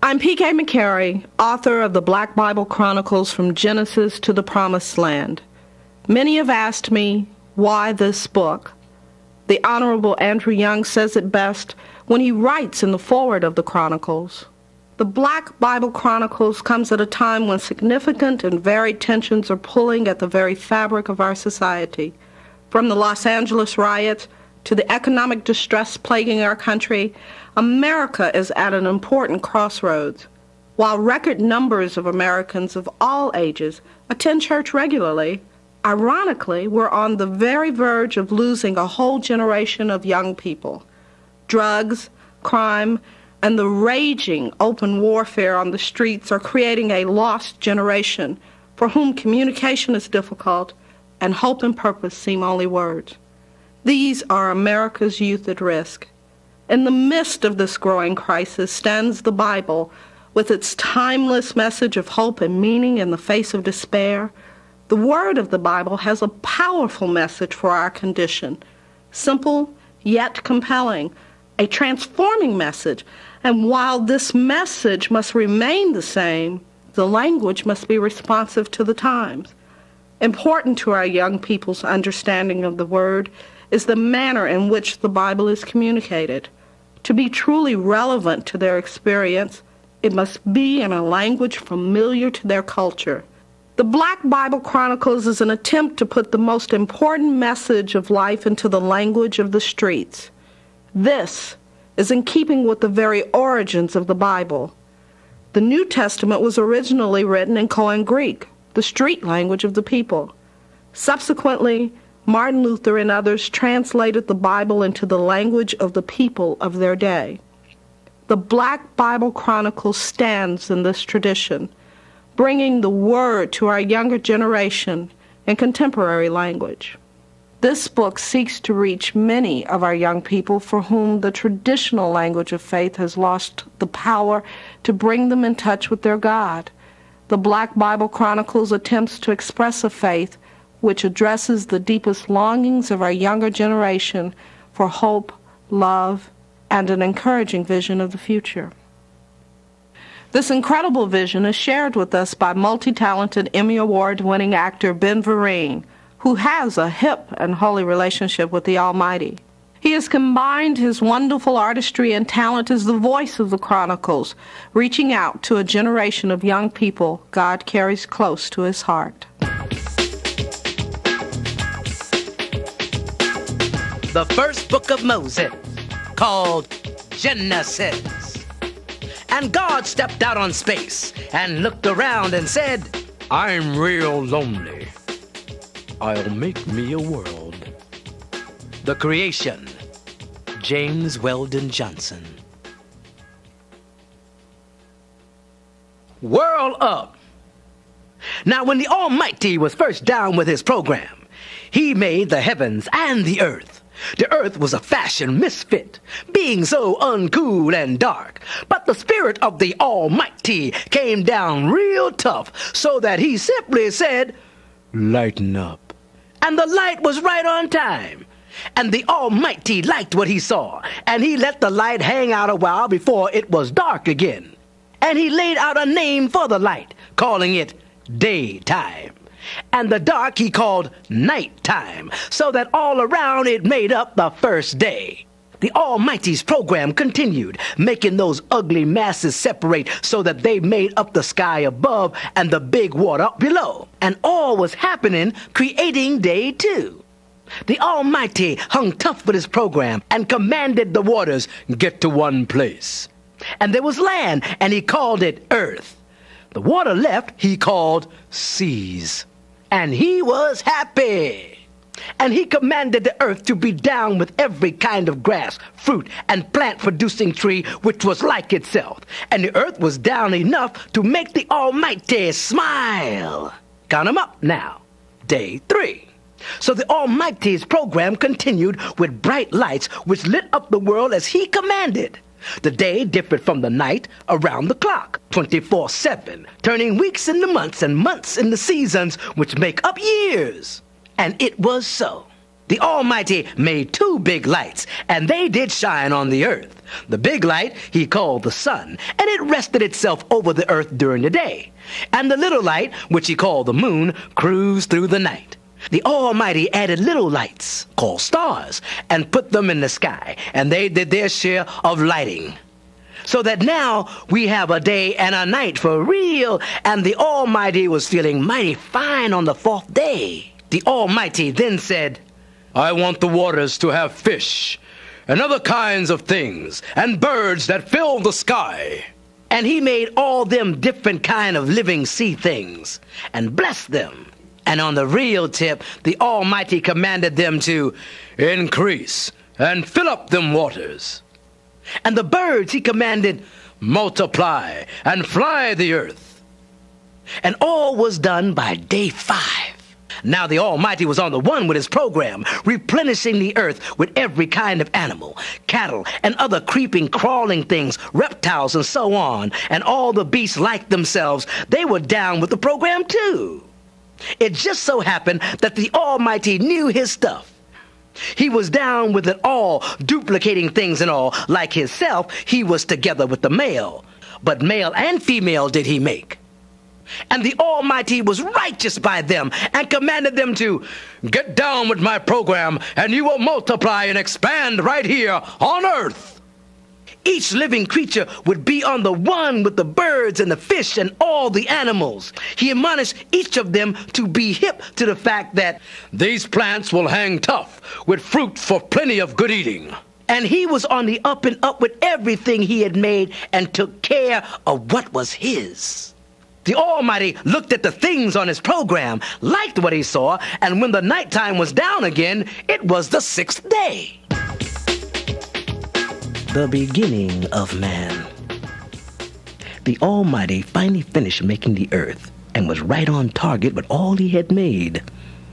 I'm P.K. McCary, author of the Black Bible Chronicles from Genesis to the Promised Land. Many have asked me, why this book? The Honorable Andrew Young says it best when he writes in the foreword of the Chronicles. The Black Bible Chronicles comes at a time when significant and varied tensions are pulling at the very fabric of our society. From the Los Angeles riots to the economic distress plaguing our country, America is at an important crossroads. While record numbers of Americans of all ages attend church regularly, ironically, we're on the very verge of losing a whole generation of young people. Drugs, crime, and the raging open warfare on the streets are creating a lost generation for whom communication is difficult and hope and purpose seem only words. These are America's youth at risk. In the midst of this growing crisis stands the Bible with its timeless message of hope and meaning in the face of despair. The word of the Bible has a powerful message for our condition, simple yet compelling, a transforming message. And while this message must remain the same, the language must be responsive to the times. Important to our young people's understanding of the word is the manner in which the Bible is communicated. To be truly relevant to their experience, it must be in a language familiar to their culture. The Black Bible Chronicles is an attempt to put the most important message of life into the language of the streets. This is in keeping with the very origins of the Bible. The New Testament was originally written in Koine Greek, the street language of the people. Subsequently, Martin Luther and others translated the Bible into the language of the people of their day. The Black Bible Chronicles stands in this tradition, bringing the word to our younger generation in contemporary language. This book seeks to reach many of our young people for whom the traditional language of faith has lost the power to bring them in touch with their God. The Black Bible Chronicles attempts to express a faith which addresses the deepest longings of our younger generation for hope, love, and an encouraging vision of the future. This incredible vision is shared with us by multi-talented Emmy Award-winning actor Ben Vereen, who has a hip and holy relationship with the Almighty. He has combined his wonderful artistry and talent as the voice of the Chronicles, reaching out to a generation of young people God carries close to his heart. The first book of Moses, called Genesis. And God stepped out on space and looked around and said, "I'm real lonely. I'll make me a world." The creation, James Weldon Johnson. Whirl up. Now, when the Almighty was first down with his program, he made the heavens and the earth. The earth was a fashion misfit, being so uncool and dark. But the Spirit of the Almighty came down real tough, so that he simply said, "Lighten up." And the light was right on time. And the Almighty liked what he saw, and he let the light hang out a while before it was dark again. And he laid out a name for the light, calling it daytime. And the dark he called nighttime, so that all around it made up the first day. The Almighty's program continued, making those ugly masses separate so that they made up the sky above and the big water below. And all was happening, creating day two. The Almighty hung tough with his program and commanded the waters, "Get to one place." And there was land, and he called it earth. The water left, he called seas. And he was happy. And he commanded the earth to be down with every kind of grass, fruit, and plant-producing tree which was like itself. And the earth was down enough to make the Almighty smile. Count 'em up now. Day 3. So the Almighty's program continued with bright lights which lit up the world as he commanded. The day differed from the night around the clock, 24/7, turning weeks into months and months into seasons which make up years. And it was so. the Almighty made 2 big lights, and they did shine on the earth. The big light he called the sun, and it rested itself over the earth during the day. And the little light, which he called the moon, cruised through the night. The Almighty added little lights, called stars, and put them in the sky, and they did their share of lighting. So that now we have a day and a night for real, and the Almighty was feeling mighty fine on the 4th day. The Almighty then said, "I want the waters to have fish, and other kinds of things, and birds that fill the sky." And he made all them different kind of living sea things, and blessed them. And on the real tip, the Almighty commanded them to increase and fill up them waters. And the birds he commanded, multiply and fly the earth. And all was done by day 5. Now the Almighty was on the one with his program, replenishing the earth with every kind of animal, cattle, and other creeping, crawling things, reptiles, and so on. And all the beasts like themselves, they were down with the program too. It just so happened that the Almighty knew his stuff. He was down with it all, duplicating things and all. Like himself, he was together with the male. But male and female did he make. And the Almighty was righteous by them and commanded them to get down with my program, and you will multiply and expand right here on earth. Each living creature would be on the one with the birds and the fish and all the animals. He admonished each of them to be hip to the fact that these plants will hang tough with fruit for plenty of good eating. And he was on the up and up with everything he had made and took care of what was his. The Almighty looked at the things on his program, liked what he saw, and when the nighttime was down again, it was the 6th day. The beginning of man. The Almighty finally finished making the earth and was right on target with all he had made.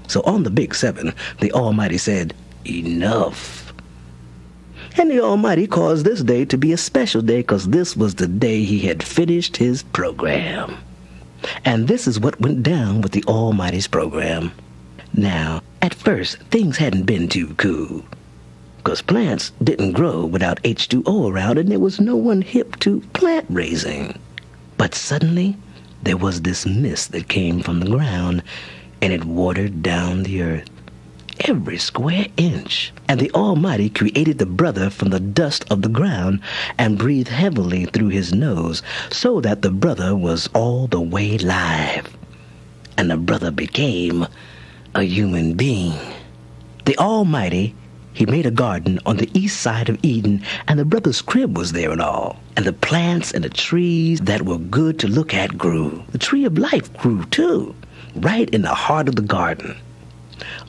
So on the big 7, the Almighty said, "Enough." And the Almighty caused this day to be a special day because this was the day he had finished his program. And this is what went down with the Almighty's program. Now, at first, things hadn't been too cool, because plants didn't grow without H2O around, and there was no one hip to plant raising. But suddenly, there was this mist that came from the ground, and it watered down the earth, every square inch. And the Almighty created the brother from the dust of the ground and breathed heavily through his nose, so that the brother was all the way live. And the brother became a human being. The Almighty, he made a garden on the east side of Eden, and the brother's crib was there and all. And the plants and the trees that were good to look at grew. The tree of life grew too, right in the heart of the garden.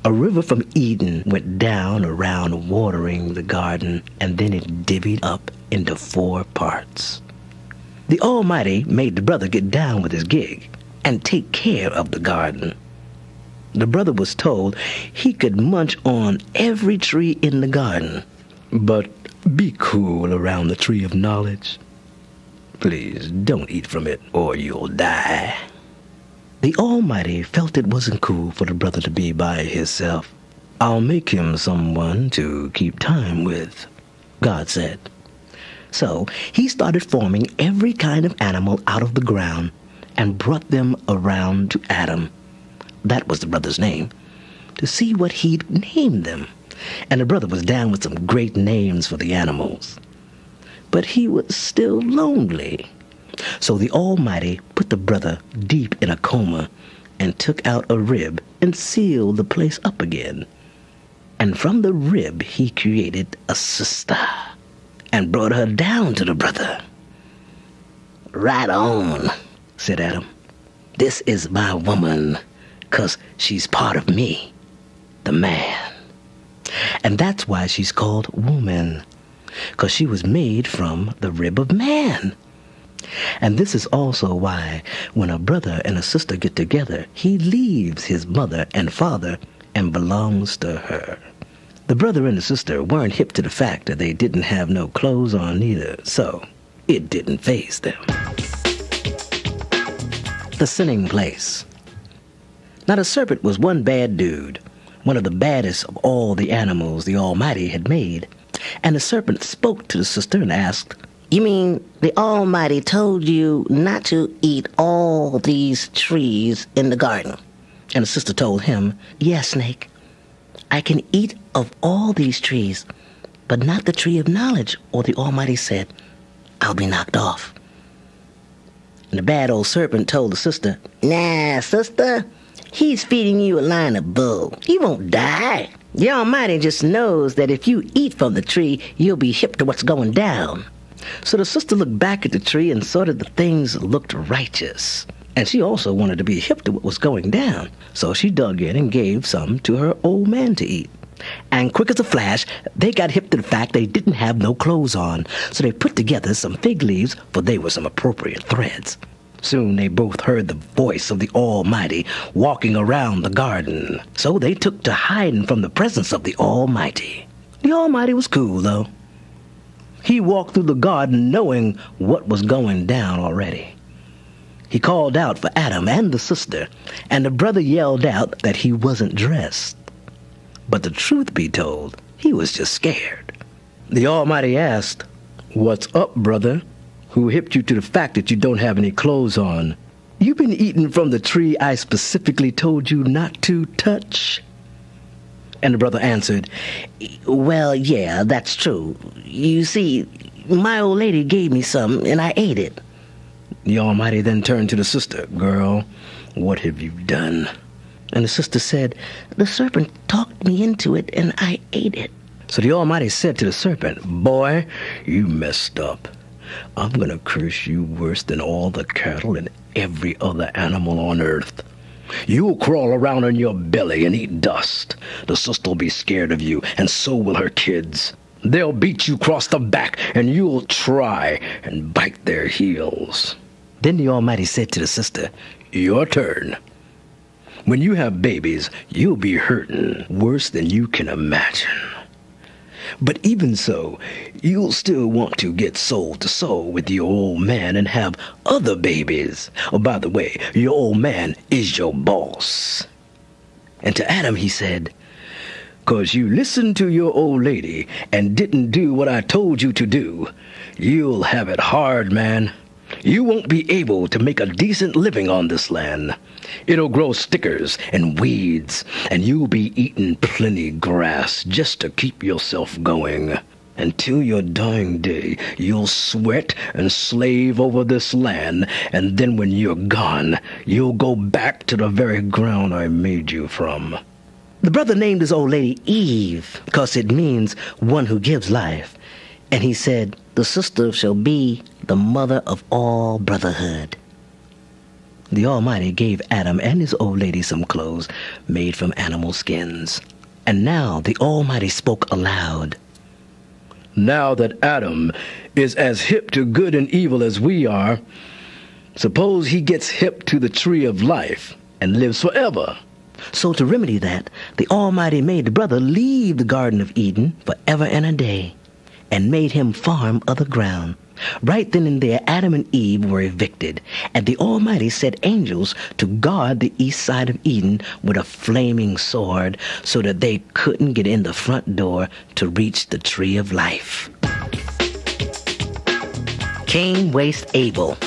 A river from Eden went down around watering the garden, and then it divvied up into 4 parts. The Almighty made the brother get down with his gig and take care of the garden. The brother was told he could munch on every tree in the garden, but be cool around the tree of knowledge. Please don't eat from it or you'll die. The Almighty felt it wasn't cool for the brother to be by himself. "I'll make him someone to keep time with," God said. So he started forming every kind of animal out of the ground and brought them around to Adam. That was the brother's name, to see what he'd name them. And the brother was down with some great names for the animals. But he was still lonely. So the Almighty put the brother deep in a coma and took out a rib and sealed the place up again. And from the rib he created a sister and brought her down to the brother. "Right on," said Adam. "This is my woman, 'cause she's part of me, the man." And that's why she's called woman, 'cause she was made from the rib of man. And this is also why when a brother and a sister get together, he leaves his mother and father and belongs to her. The brother and the sister weren't hip to the fact that they didn't have no clothes on either, so it didn't faze them. The sinning place. Now the serpent was one bad dude, one of the baddest of all the animals the Almighty had made. And the serpent spoke to the sister and asked, "You mean the Almighty told you not to eat all these trees in the garden?" And the sister told him, "Yes, Snake. I can eat of all these trees, but not the tree of knowledge, or the Almighty said, I'll be knocked off." And the bad old serpent told the sister, "Nah, sister, he's feeding you a line of bull. You won't die. The Almighty just knows that if you eat from the tree, you'll be hip to what's going down." So the sister looked back at the tree and saw that the things looked righteous. And she also wanted to be hip to what was going down. So she dug in and gave some to her old man to eat. And quick as a flash, they got hip to the fact they didn't have no clothes on. So they put together some fig leaves, for they were some appropriate threads. Soon they both heard the voice of the Almighty walking around the garden. So they took to hiding from the presence of the Almighty. The Almighty was cool, though. He walked through the garden knowing what was going down already. He called out for Adam and the sister, and the brother yelled out that he wasn't dressed. But the truth be told, he was just scared. The Almighty asked, "What's up, brother? Who hipped you to the fact that you don't have any clothes on? You've been eating from the tree I specifically told you not to touch?" And the brother answered, "Well, yeah, that's true. You see, my old lady gave me some, and I ate it." The Almighty then turned to the sister. "Girl, what have you done?" And the sister said, "The serpent talked me into it, and I ate it." So the Almighty said to the serpent, "Boy, you messed up. I'm going to curse you worse than all the cattle and every other animal on earth. You'll crawl around on your belly and eat dust. The sister'll be scared of you, and so will her kids. They'll beat you across the back, and you'll try and bite their heels." Then the Almighty said to the sister, "Your turn. When you have babies, you'll be hurting worse than you can imagine. But even so, you'll still want to get soul to soul with your old man and have other babies. Oh, by the way, your old man is your boss." And to Adam he said, "'Cause you listened to your old lady and didn't do what I told you to do, you'll have it hard, man. You won't be able to make a decent living on this land. It'll grow stickers and weeds, and you'll be eating plenty grass just to keep yourself going. Until your dying day, you'll sweat and slave over this land, and then when you're gone, you'll go back to the very ground I made you from." The brother named his old lady Eve, because it means one who gives life. And he said, "The sister shall be the mother of all brotherhood." The Almighty gave Adam and his old lady some clothes made from animal skins. And now the Almighty spoke aloud. "Now that Adam is as hip to good and evil as we are, suppose he gets hip to the tree of life and lives forever." So to remedy that, the Almighty made the brother leave the Garden of Eden forever and a day, and made him farm other ground. Right then and there, Adam and Eve were evicted, and the Almighty set angels to guard the east side of Eden with a flaming sword, so that they couldn't get in the front door to reach the tree of life. Cain wastes Abel.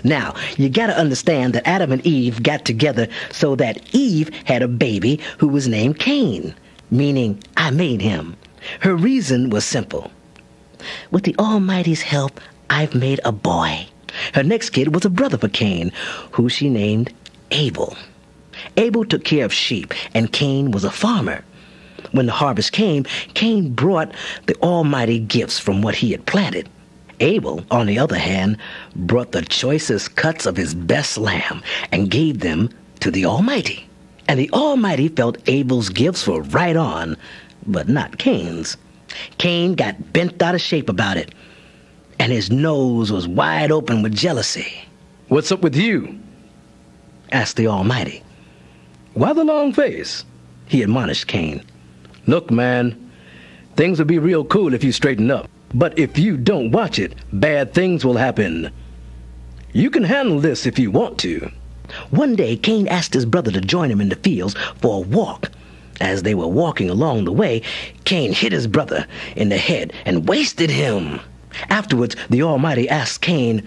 Now, you gotta understand that Adam and Eve got together so that Eve had a baby who was named Cain, meaning I made him. Her reason was simple. With the Almighty's help, I've made a boy. Her next kid was a brother for Cain, who she named Abel. Abel took care of sheep, and Cain was a farmer. When the harvest came, Cain brought the Almighty gifts from what he had planted. Abel, on the other hand, brought the choicest cuts of his best lamb and gave them to the Almighty. And the Almighty felt Abel's gifts were right on, but not Cain's. Cain got bent out of shape about it, and his nose was wide open with jealousy. "What's up with you?" asked the Almighty. "Why the long face?" he admonished Cain. "Look, man, things will be real cool if you straighten up. But if you don't watch it, bad things will happen. You can handle this if you want to." One day, Cain asked his brother to join him in the fields for a walk, As they were walking along the way, Cain hit his brother in the head and wasted him. Afterwards, the Almighty asked Cain,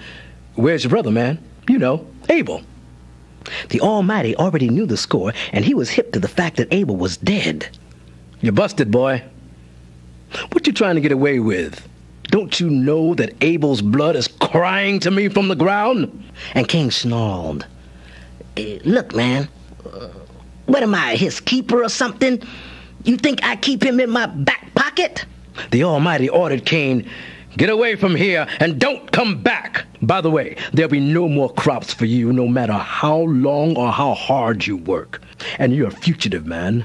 "Where's your brother, man? You know, Abel." The Almighty already knew the score, and he was hip to the fact that Abel was dead. "You're busted, boy. What you trying to get away with? Don't you know that Abel's blood is crying to me from the ground?" And Cain snarled, "Look, man, what am I, his keeper or something? You think I keep him in my back pocket?" The Almighty ordered Cain, "Get away from here and don't come back. By the way, there'll be no more crops for you no matter how long or how hard you work. And you're a fugitive, man.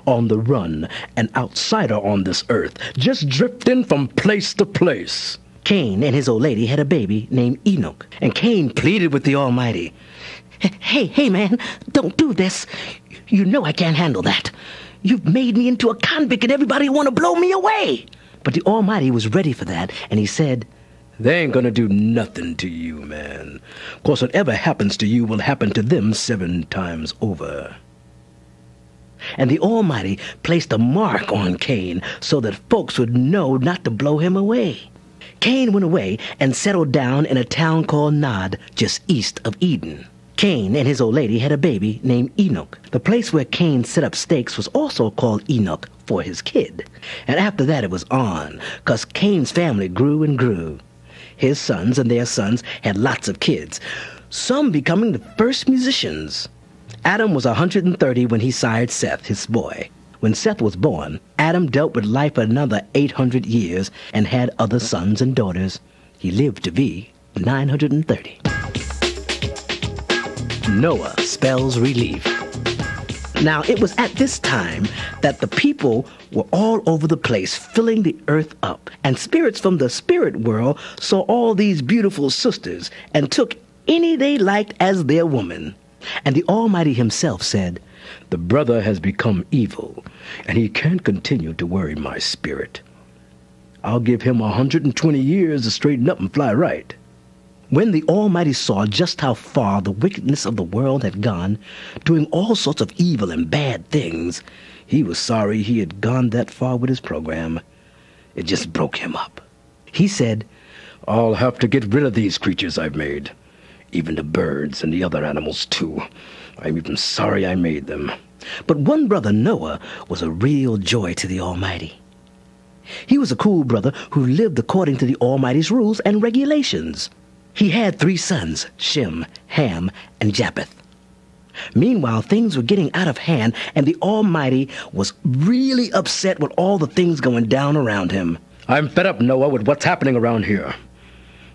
On the run, an outsider on this earth, just drifting from place to place." Cain and his old lady had a baby named Enoch, and Cain pleaded with the Almighty, Hey, man, don't do this. You know I can't handle that. You've made me into a convict and everybody want to blow me away." But the Almighty was ready for that, and he said, "They ain't gonna do nothing to you, man. 'Cause whatever happens to you will happen to them 7 times over." And the Almighty placed a mark on Cain so that folks would know not to blow him away. Cain went away and settled down in a town called Nod, just east of Eden. Cain and his old lady had a baby named Enoch. The place where Cain set up stakes was also called Enoch for his kid. And after that it was on, 'cause Cain's family grew and grew. His sons and their sons had lots of kids, some becoming the first musicians. Adam was 130 when he sired Seth, his boy. When Seth was born, Adam dealt with life another 800 years and had other sons and daughters. He lived to be 930. Noah spells relief. Now, it was at this time that the people were all over the place, filling the earth up. And spirits from the spirit world saw all these beautiful sisters and took any they liked as their woman. And the Almighty himself said, "The brother has become evil, and he can't continue to worry my spirit. I'll give him 120 years to straighten up and fly right." When the Almighty saw just how far the wickedness of the world had gone, doing all sorts of evil and bad things, he was sorry he had gone that far with his program. It just broke him up. He said, "I'll have to get rid of these creatures I've made. Even the birds and the other animals, too. I'm even sorry I made them." But one brother, Noah, was a real joy to the Almighty. He was a cool brother who lived according to the Almighty's rules and regulations. He had 3 sons, Shem, Ham, and Japheth. Meanwhile, things were getting out of hand, and the Almighty was really upset with all the things going down around him. "I'm fed up, Noah, with what's happening around here.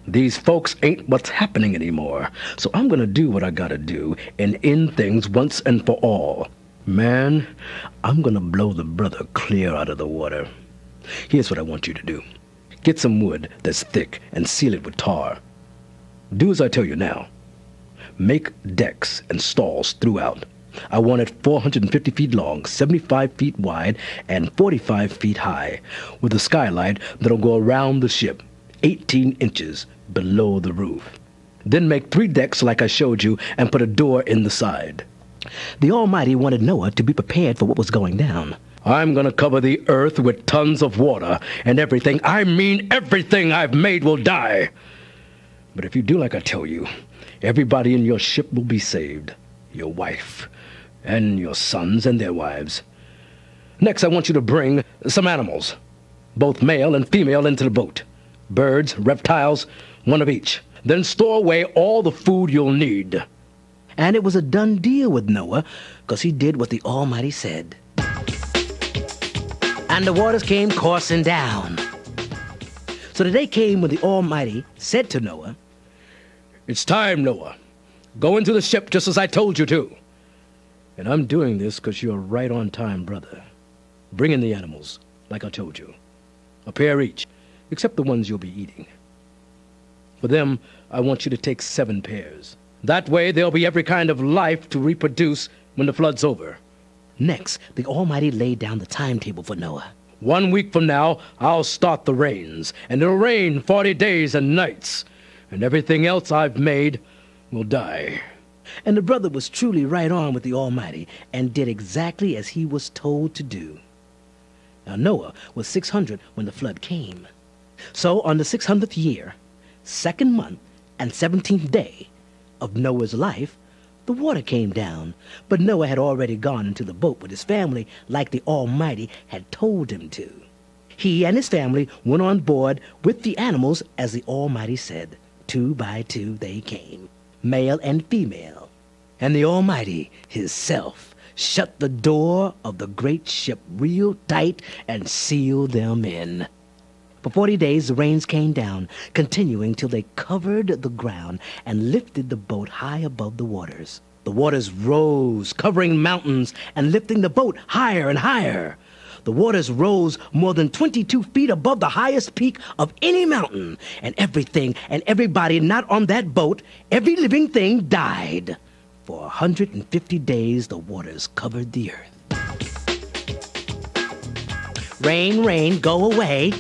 These folks ain't what's happening anymore, so I'm gonna do what I gotta do and end things once and for all. Man, I'm gonna blow the brother clear out of the water. Here's what I want you to do. Get some wood that's thick and seal it with tar. Do as I tell you now. Make decks and stalls throughout. I want it 450 feet long, 75 feet wide, and 45 feet high, with a skylight that'll go around the ship, 18 inches below the roof. Then make 3 decks like I showed you and put a door in the side." The Almighty wanted Noah to be prepared for what was going down. "I'm gonna cover the earth with tons of water, and everything, I mean everything I've made, will die. But if you do like I tell you, everybody in your ship will be saved. Your wife, and your sons and their wives. Next, I want you to bring some animals, both male and female, into the boat. Birds, reptiles, 1 of each. Then store away all the food you'll need." And it was a done deal with Noah, 'cause he did what the Almighty said. And the waters came coursing down. So the day came when the Almighty said to Noah, "It's time, Noah. Go into the ship just as I told you to. And I'm doing this because you're right on time, brother. Bring in the animals, like I told you. A pair each, except the ones you'll be eating. For them, I want you to take 7 pairs. That way there'll be every kind of life to reproduce when the flood's over." Next, the Almighty laid down the timetable for Noah. 1 week from now, I'll start the rains, and it'll rain 40 days and nights, and everything else I've made will die. And the brother was truly right on with the Almighty and did exactly as he was told to do. Now Noah was 600 when the flood came. So on the 600th year, 2nd month, and 17th day of Noah's life, the water came down, but Noah had already gone into the boat with his family like the Almighty had told him to. He and his family went on board with the animals as the Almighty said. 2 by 2 they came, male and female. And the Almighty Himself shut the door of the great ship real tight and sealed them in. For 40 days the rains came down, continuing till they covered the ground and lifted the boat high above the waters. The waters rose, covering mountains and lifting the boat higher and higher. The waters rose more than 22 feet above the highest peak of any mountain, and everything and everybody not on that boat, every living thing died. For 150 days the waters covered the earth. Rain, rain, go away.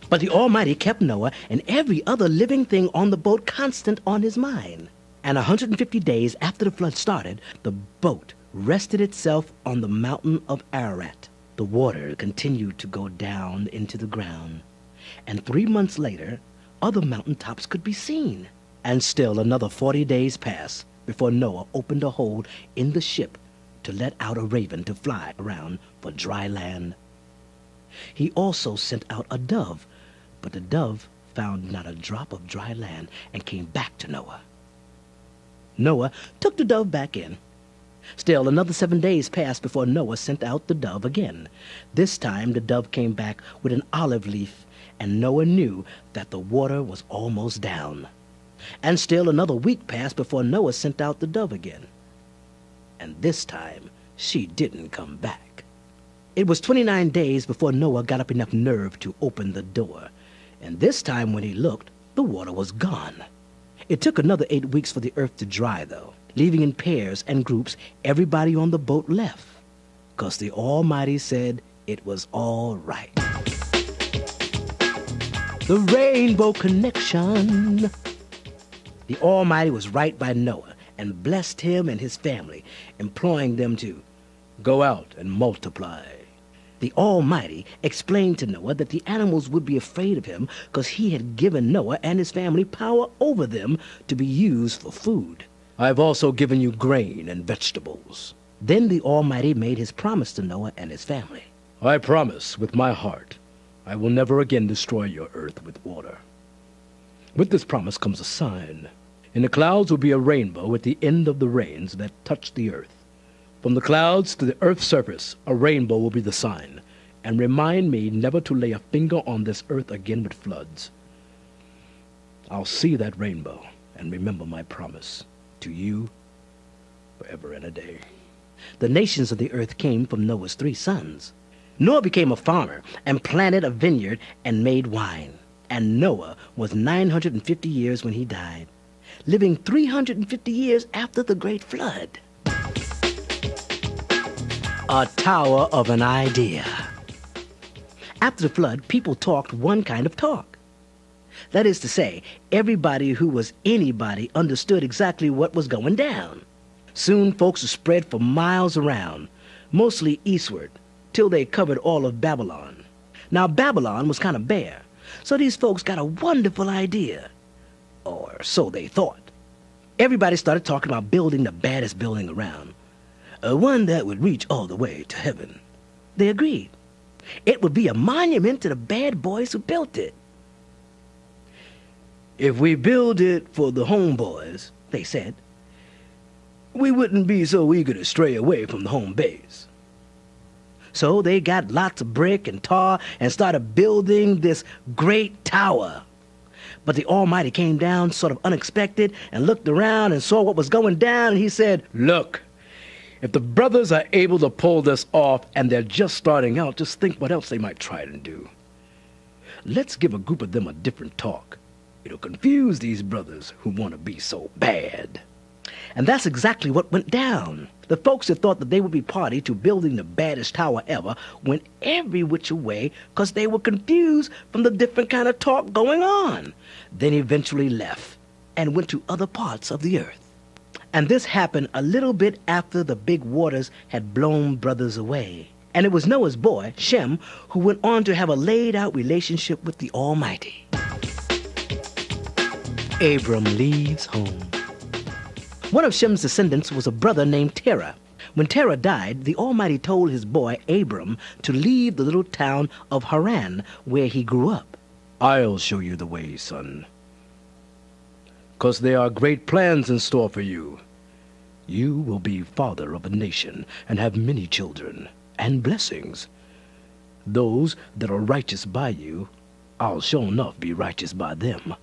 But the Almighty kept Noah and every other living thing on the boat constant on his mind. And 150 days after the flood started, the boat rested itself on the mountain of Ararat. The water continued to go down into the ground. And 3 months later, other mountain tops could be seen. And still another 40 days passed before Noah opened a hole in the ship to let out a raven to fly around for dry land. He also sent out a dove, but the dove found not a drop of dry land and came back to Noah. Noah took the dove back in. Still another 7 days passed before Noah sent out the dove again. This time the dove came back with an olive leaf, and Noah knew that the water was almost down. And still another week passed before Noah sent out the dove again. And this time she didn't come back. It was 29 days before Noah got up enough nerve to open the door. And this time when he looked, the water was gone. It took another 8 weeks for the earth to dry, though. Leaving in pairs and groups, everybody on the boat left, 'cause the Almighty said it was all right. The Rainbow Connection. The Almighty was right by Noah and blessed him and his family, imploring them to go out and multiply. The Almighty explained to Noah that the animals would be afraid of him because he had given Noah and his family power over them to be used for food. I have also given you grain and vegetables. Then the Almighty made his promise to Noah and his family. I promise with my heart I will never again destroy your earth with water. With this promise comes a sign. In the clouds will be a rainbow at the end of the rains that touch the earth. From the clouds to the earth's surface, a rainbow will be the sign, and remind me never to lay a finger on this earth again with floods. I'll see that rainbow and remember my promise to you forever and a day. The nations of the earth came from Noah's 3 sons. Noah became a farmer and planted a vineyard and made wine. And Noah was 950 years when he died, living 350 years after the great flood. A tower of an idea. After the flood, people talked one kind of talk. That is to say, everybody who was anybody understood exactly what was going down. Soon folks were spread for miles around, mostly eastward, till they covered all of Babylon. Now Babylon was kind of bare, so these folks got a wonderful idea. Or so they thought. Everybody started talking about building the baddest building around. One that would reach all the way to heaven. They agreed. It would be a monument to the bad boys who built it. If we build it for the homeboys, they said, we wouldn't be so eager to stray away from the home base. So they got lots of brick and tar and started building this great tower. But the Almighty came down sort of unexpected and looked around and saw what was going down, and he said, look, if the brothers are able to pull this off and they're just starting out, just think what else they might try to do. Let's give a group of them a different talk. It'll confuse these brothers who want to be so bad. And that's exactly what went down. The folks that thought that they would be party to building the baddest tower ever went every which way because they were confused from the different kind of talk going on. Then eventually left and went to other parts of the earth. And this happened a little bit after the big waters had blown brothers away. And it was Noah's boy, Shem, who went on to have a laid-out relationship with the Almighty. Abram leaves home. One of Shem's descendants was a brother named Terah. When Terah died, the Almighty told his boy Abram to leave the little town of Haran, where he grew up. I'll show you the way, son. 'Cause there are great plans in store for you. You will be father of a nation and have many children and blessings. Those that are righteous by you, I'll sure enough be righteous by them.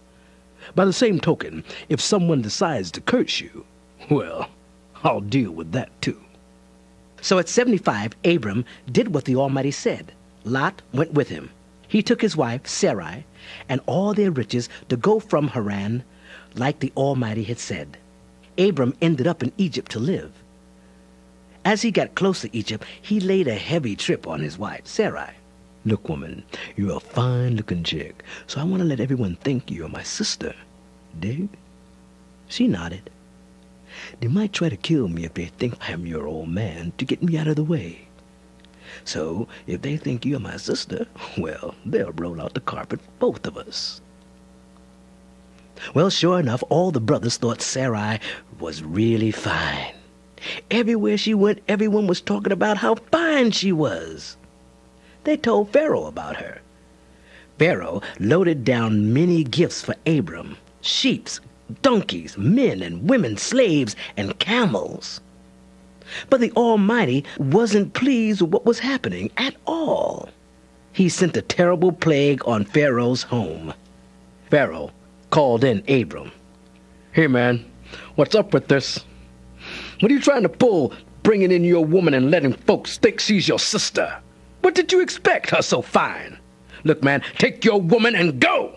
By the same token, if someone decides to curse you, well, I'll deal with that too. So at 75, Abram did what the Almighty said. Lot went with him. He took his wife, Sarai, and all their riches to go from Haran, like the Almighty had said. Abram ended up in Egypt to live. As he got close to Egypt, he laid a heavy trip on his wife, Sarai. Look, woman, you're a fine-looking chick, so I want to let everyone think you're my sister. Dig? She nodded. They might try to kill me if they think I'm your old man to get me out of the way. So, if they think you're my sister, well, they'll roll out the carpet for both of us. Well, sure enough, all the brothers thought Sarai was really fine. Everywhere she went, everyone was talking about how fine she was. They told Pharaoh about her. Pharaoh loaded down many gifts for Abram: sheep, donkeys, men and women, slaves, and camels. But the Almighty wasn't pleased with what was happening at all. He sent a terrible plague on Pharaoh's home. Pharaoh called in Abram. Hey, man, what's up with this? What are you trying to pull, bringing in your woman and letting folks think she's your sister? What did you expect, her so fine? Look, man, take your woman and go!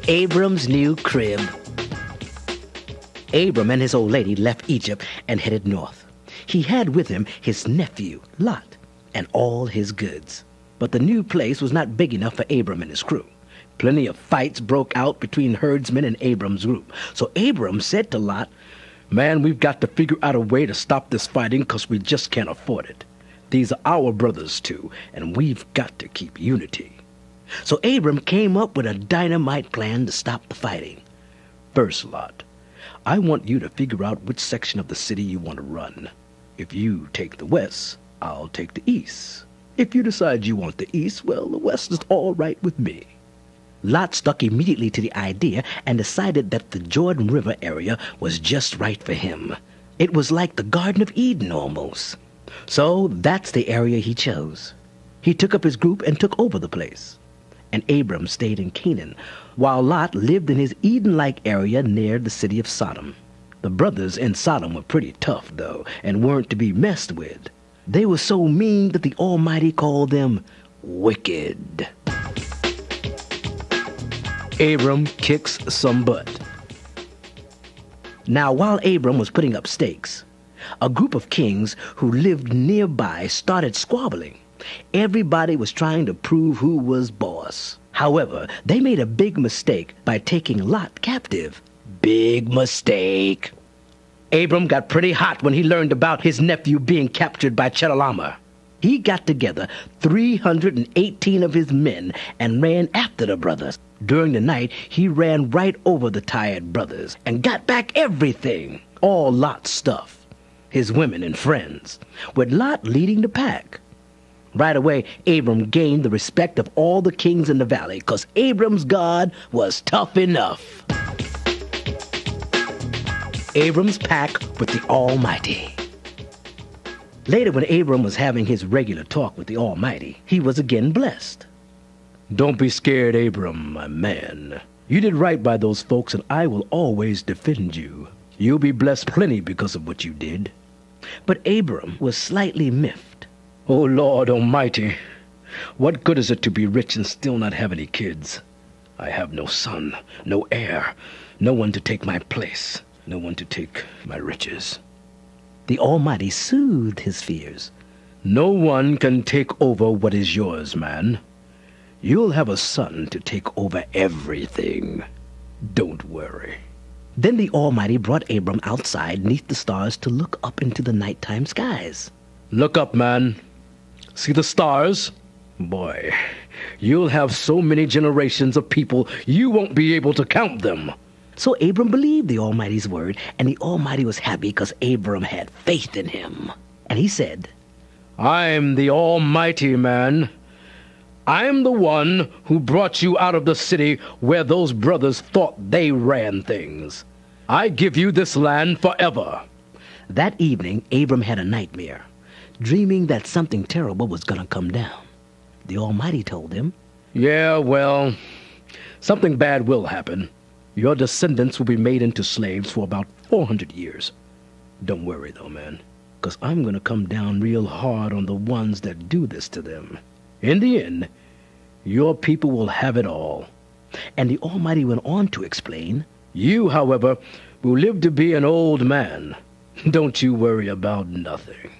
Abram's new crib. Abram and his old lady left Egypt and headed north. He had with him his nephew, Lot, and all his goods. But the new place was not big enough for Abram and his crew. Plenty of fights broke out between herdsmen and Abram's group. So Abram said to Lot, Man, we've got to figure out a way to stop this fighting because we just can't afford it. These are our brothers too, and we've got to keep unity. So Abram came up with a dynamite plan to stop the fighting. First, Lot, I want you to figure out which section of the city you want to run. If you take the west, I'll take the east. If you decide you want the east, well, the west is all right with me. Lot stuck immediately to the idea and decided that the Jordan River area was just right for him. It was like the Garden of Eden almost. So that's the area he chose. He took up his group and took over the place. And Abram stayed in Canaan, while Lot lived in his Eden-like area near the city of Sodom. The brothers in Sodom were pretty tough, though, and weren't to be messed with. They were so mean that the Almighty called them wicked. Abram kicks some butt. Now, while Abram was putting up stakes, a group of kings who lived nearby started squabbling. Everybody was trying to prove who was boss. However, they made a big mistake by taking Lot captive. Big mistake. Abram got pretty hot when he learned about his nephew being captured by Chedorlaomer. He got together 318 of his men and ran after the brothers. During the night, he ran right over the tired brothers and got back everything, all Lot's stuff, his women and friends, with Lot leading the pack. Right away, Abram gained the respect of all the kings in the valley, 'cause Abram's God was tough enough. Abram's pact with the Almighty. Later, when Abram was having his regular talk with the Almighty, he was again blessed. Don't be scared, Abram, my man. You did right by those folks, and I will always defend you. You'll be blessed plenty because of what you did. But Abram was slightly miffed. Oh, Lord Almighty, what good is it to be rich and still not have any kids? I have no son, no heir, no one to take my place, no one to take my riches. The Almighty soothed his fears. No one can take over what is yours, man. You'll have a son to take over everything. Don't worry. Then the Almighty brought Abram outside neath the stars to look up into the nighttime skies. Look up, man. See the stars? Boy, you'll have so many generations of people you won't be able to count them. So Abram believed the Almighty's word, and the Almighty was happy because Abram had faith in him. And he said, I'm the Almighty, man. I'm the one who brought you out of the city where those brothers thought they ran things. I give you this land forever. That evening, Abram had a nightmare, dreaming that something terrible was going to come down. The Almighty told him, Yeah, well, something bad will happen. Your descendants will be made into slaves for about 400 years. Don't worry, though, man, because I'm going to come down real hard on the ones that do this to them. In the end, your people will have it all. And the Almighty went on to explain, You, however, will live to be an old man. Don't you worry about nothing.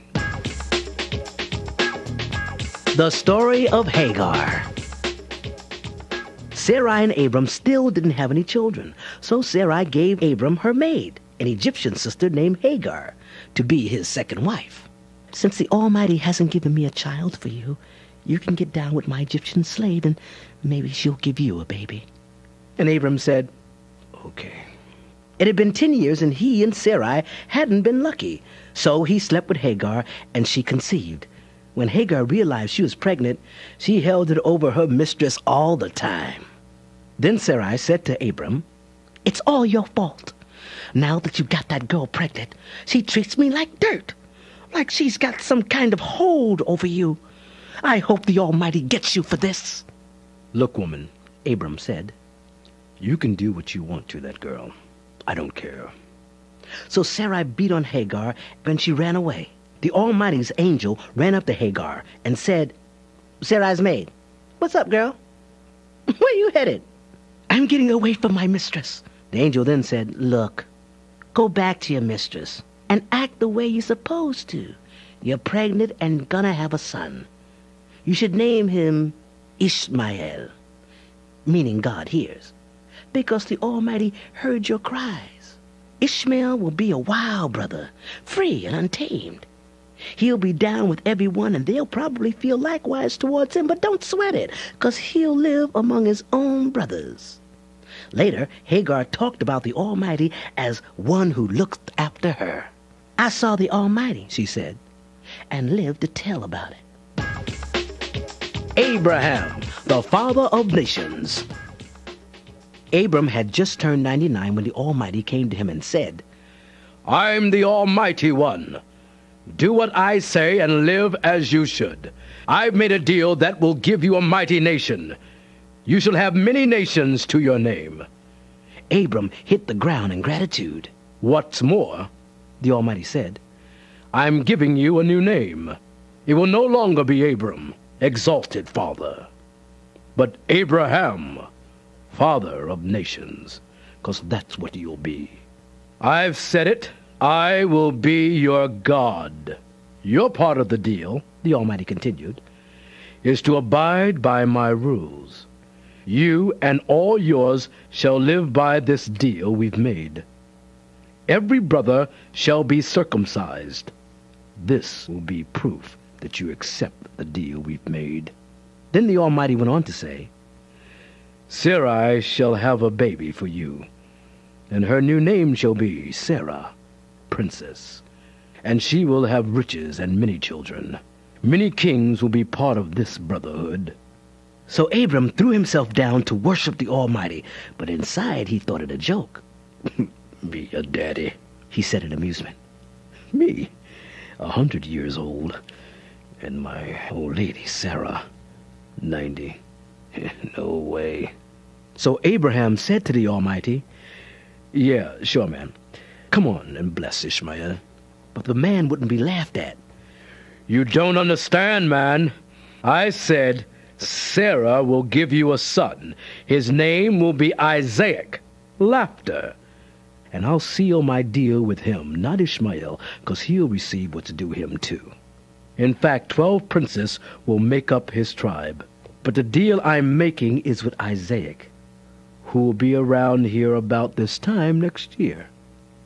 The story of Hagar. Sarai and Abram still didn't have any children, so Sarai gave Abram her maid, an Egyptian sister named Hagar, to be his second wife. Since the Almighty hasn't given me a child for you, you can get down with my Egyptian slave and maybe she'll give you a baby. And Abram said, Okay. It had been 10 years and he and Sarai hadn't been lucky, so he slept with Hagar and she conceived. When Hagar realized she was pregnant, she held it over her mistress all the time. Then Sarai said to Abram, It's all your fault. Now that you got that girl pregnant, she treats me like dirt, like she's got some kind of hold over you. I hope the Almighty gets you for this. Look, woman, Abram said, you can do what you want to that girl. I don't care. So Sarai beat on Hagar and she ran away. The Almighty's angel ran up to Hagar and said, Sarai's maid, what's up, girl? Where you headed? I'm getting away from my mistress. The angel then said, Look, go back to your mistress and act the way you're supposed to. You're pregnant and gonna have a son. You should name him Ishmael, meaning God hears, because the Almighty heard your cries. Ishmael will be a wild brother, free and untamed. He'll be down with everyone, and they'll probably feel likewise towards him, but don't sweat it, because he'll live among his own brothers. Later, Hagar talked about the Almighty as one who looked after her. I saw the Almighty, she said, and lived to tell about it. Abraham, the father of nations. Abram had just turned 99 when the Almighty came to him and said, I'm the Almighty One. Do what I say and live as you should. I've made a deal that will give you a mighty nation. You shall have many nations to your name. Abram hit the ground in gratitude. What's more, the Almighty said, I'm giving you a new name. It will no longer be Abram, exalted father, but Abraham, father of nations, 'cause that's what you'll be. I've said it. I will be your God. Your part of the deal, the Almighty continued, is to abide by my rules. You and all yours shall live by this deal we've made. Every brother shall be circumcised. This will be proof that you accept the deal we've made. Then the Almighty went on to say, Sarai shall have a baby for you, and her new name shall be Sarah, princess, and she will have riches and many children. Many kings will be part of this brotherhood. So Abram threw himself down to worship the Almighty, but inside he thought it a joke. Be a daddy, he said in amusement. Me, 100 years old, and my old lady Sarah, 90. No way. So Abraham said to the Almighty, Yeah, sure, man. Come on and bless Ishmael. But the man wouldn't be laughed at. You don't understand, man. I said, Sarah will give you a son. His name will be Isaac. Laughter. And I'll seal my deal with him, not Ishmael, 'cause he'll receive what's due him too. In fact, 12 princes will make up his tribe. But the deal I'm making is with Isaac. who'll be around here about this time next year.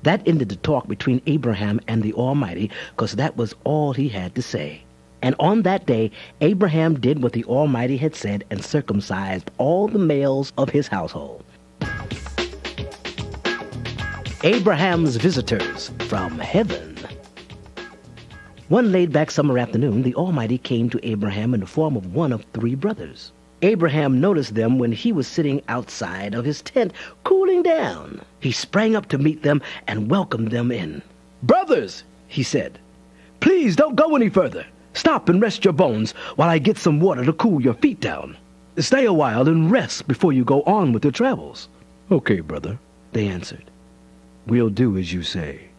That ended the talk between Abraham and the Almighty, because that was all he had to say. And on that day, Abraham did what the Almighty had said and circumcised all the males of his household. Abraham's visitors from heaven. One laid-back summer afternoon, the Almighty came to Abraham in the form of one of 3 brothers. Abraham noticed them when he was sitting outside of his tent, cooling down. He sprang up to meet them and welcomed them in. "Brothers," he said, "please don't go any further. Stop and rest your bones while I get some water to cool your feet down. Stay a while and rest before you go on with your travels." "Okay, brother," they answered. "We'll do as you say."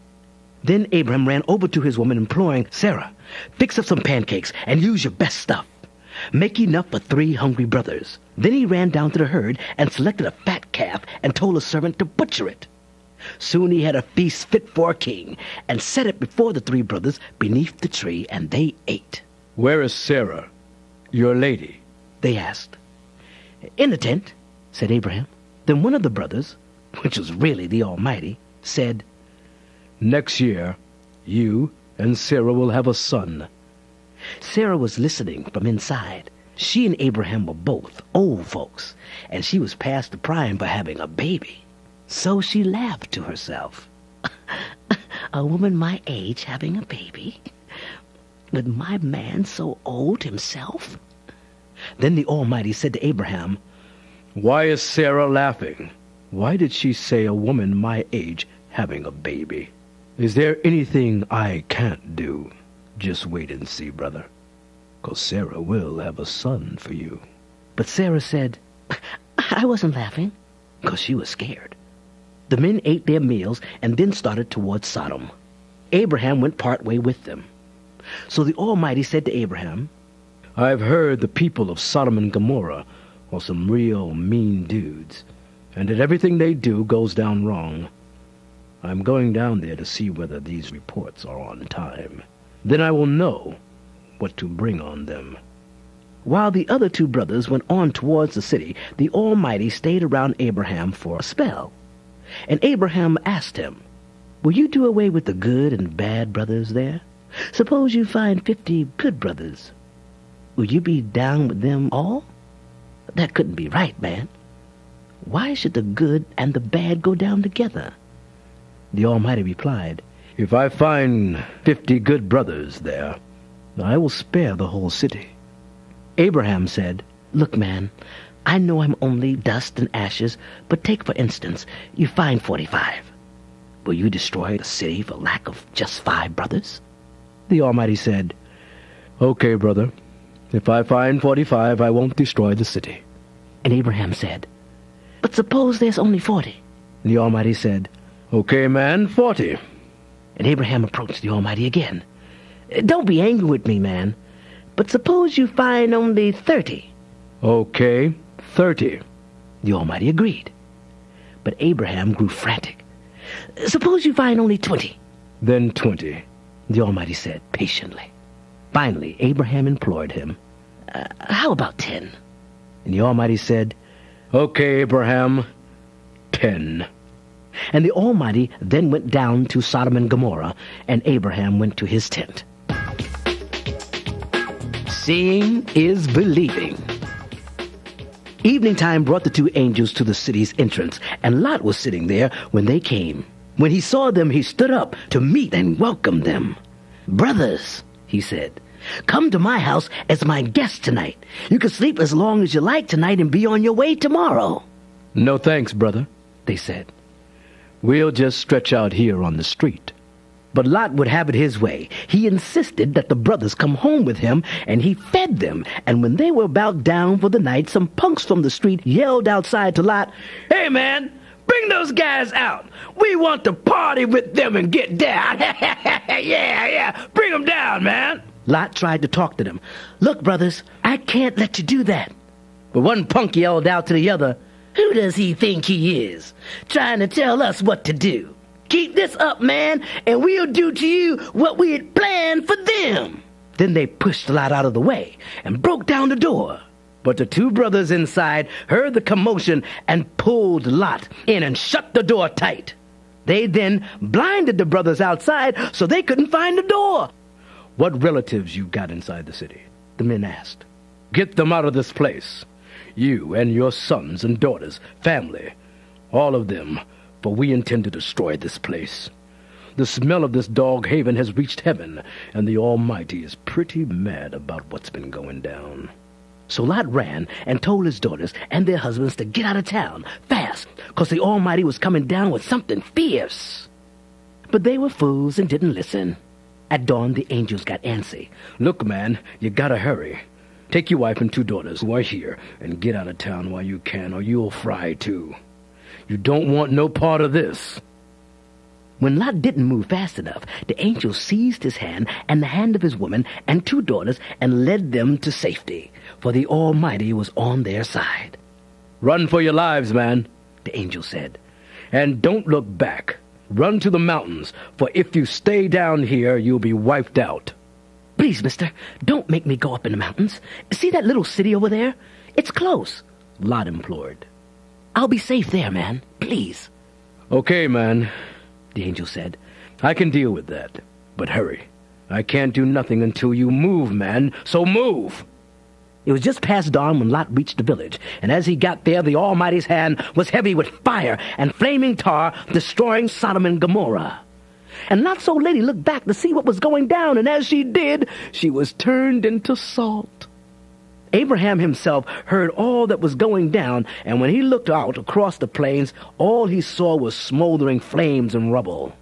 Then Abraham ran over to his woman, imploring, "Sarah, fix up some pancakes and use your best stuff. Make enough for 3 hungry brothers." Then he ran down to the herd and selected a fat calf and told a servant to butcher it. Soon he had a feast fit for a king and set it before the 3 brothers beneath the tree, and they ate. "Where is Sarah, your lady?" they asked. "In the tent," said Abraham. Then one of the brothers, which was really the Almighty, said, "Next year, you and Sarah will have a son." Sarah was listening from inside. She and Abraham were both old folks, and she was past the prime for having a baby. So she laughed to herself. A woman my age having a baby? With my man so old himself? Then the Almighty said to Abraham, "Why is Sarah laughing? Why did she say a woman my age having a baby? Is there anything I can't do? Just wait and see, brother, 'cause Sarah will have a son for you." But Sarah said, "I wasn't laughing," 'cause she was scared. The men ate their meals and then started towards Sodom. Abraham went part way with them. So the Almighty said to Abraham, "I've heard the people of Sodom and Gomorrah are some real mean dudes, and that everything they do goes down wrong. I'm going down there to see whether these reports are on time. Then I will know what to bring on them." While the other 2 brothers went on towards the city, the Almighty stayed around Abraham for a spell. And Abraham asked him, "Will you do away with the good and bad brothers there? Suppose you find 50 good brothers. Will you be down with them all? That couldn't be right, man. Why should the good and the bad go down together?" The Almighty replied, "If I find 50 good brothers there, I will spare the whole city." Abraham said, "Look, man, I know I'm only dust and ashes, but take, for instance, you find 45. Will you destroy the city for lack of just 5 brothers?" The Almighty said, "Okay, brother. If I find 45, I won't destroy the city." And Abraham said, "But suppose there's only 40. The Almighty said, "Okay, man, 40. And Abraham approached the Almighty again. "Don't be angry with me, man, but suppose you find only 30. "Okay, 30. The Almighty agreed. But Abraham grew frantic. "Suppose you find only 20. Then 20. The Almighty said patiently. Finally, Abraham implored him, "How about 10? And the Almighty said, "Okay, Abraham, 10. And the Almighty then went down to Sodom and Gomorrah, and Abraham went to his tent. Seeing is believing. Evening time brought the 2 angels to the city's entrance, and Lot was sitting there when they came. When he saw them, he stood up to meet and welcome them. "Brothers," he said, "come to my house as my guests tonight. You can sleep as long as you like tonight and be on your way tomorrow." "No thanks, brother," they said. "We'll just stretch out here on the street." But Lot would have it his way. He insisted that the brothers come home with him, and he fed them. And when they were about down for the night, some punks from the street yelled outside to Lot, "Hey, man, bring those guys out. We want to party with them and get down." Yeah, bring them down, man. Lot tried to talk to them. "Look, brothers, I can't let you do that." But one punk yelled out to the other, "Who does he think he is, trying to tell us what to do? Keep this up, man, and we'll do to you what we had planned for them." Then they pushed Lot out of the way and broke down the door. But the two brothers inside heard the commotion and pulled Lot in and shut the door tight. They then blinded the brothers outside so they couldn't find the door. What relatives you got inside the city? The men asked. Get them out of this place. You and your sons and daughters, family, all of them, for we intend to destroy this place. The smell of this dog haven has reached heaven, and the Almighty is pretty mad about what's been going down. So Lot ran and told his daughters and their husbands to get out of town, fast, 'cause the Almighty was coming down with something fierce. But they were fools and didn't listen. At dawn, the angels got antsy. Look, man, you gotta hurry. Take your wife and 2 daughters who are here and get out of town while you can, or you'll fry too. You don't want no part of this. When Lot didn't move fast enough, the angel seized his hand and the hand of his woman and 2 daughters and led them to safety, for the Almighty was on their side. Run for your lives, man, the angel said. and don't look back. Run to the mountains, for if you stay down here, you'll be wiped out. Please, mister, don't make me go up in the mountains. See that little city over there? It's close, Lot implored. I'll be safe there, man. Please. Okay, man, the angel said. I can deal with that, but hurry. I can't do nothing until you move, man, so move! It was just past dawn when Lot reached the village, and as he got there, the Almighty's hand was heavy with fire and flaming tar, destroying Sodom and Gomorrah. And Lot's old lady looked back to see what was going down, and as she did, she was turned into salt. Abraham himself heard all that was going down, and when he looked out across the plains, all he saw was smoldering flames and rubble.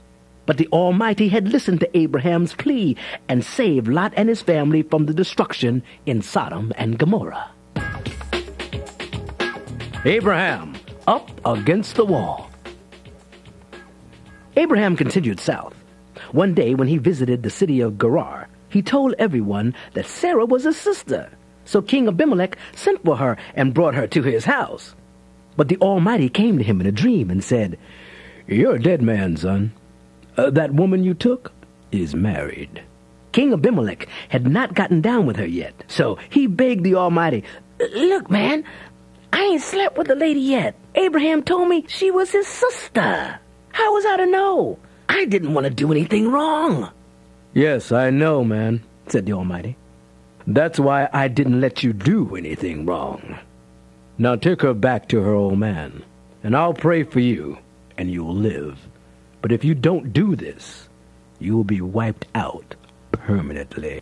But the Almighty had listened to Abraham's plea and saved Lot and his family from the destruction in Sodom and Gomorrah. Abraham, up against the wall. Abraham continued south. One day when he visited the city of Gerar, he told everyone that Sarah was his sister. So King Abimelech sent for her and brought her to his house. But the Almighty came to him in a dream and said, "You're a dead man, son. That woman you took is married." King Abimelech had not gotten down with her yet, so he begged the Almighty, "Look, man, I ain't slept with the lady yet. Abraham told me she was his sister. How was I to know? I didn't want to do anything wrong." "Yes, I know, man," said the Almighty. "That's why I didn't let you do anything wrong. Now take her back to her old man, and I'll pray for you, and you'll live. But if you don't do this, you'll be wiped out permanently."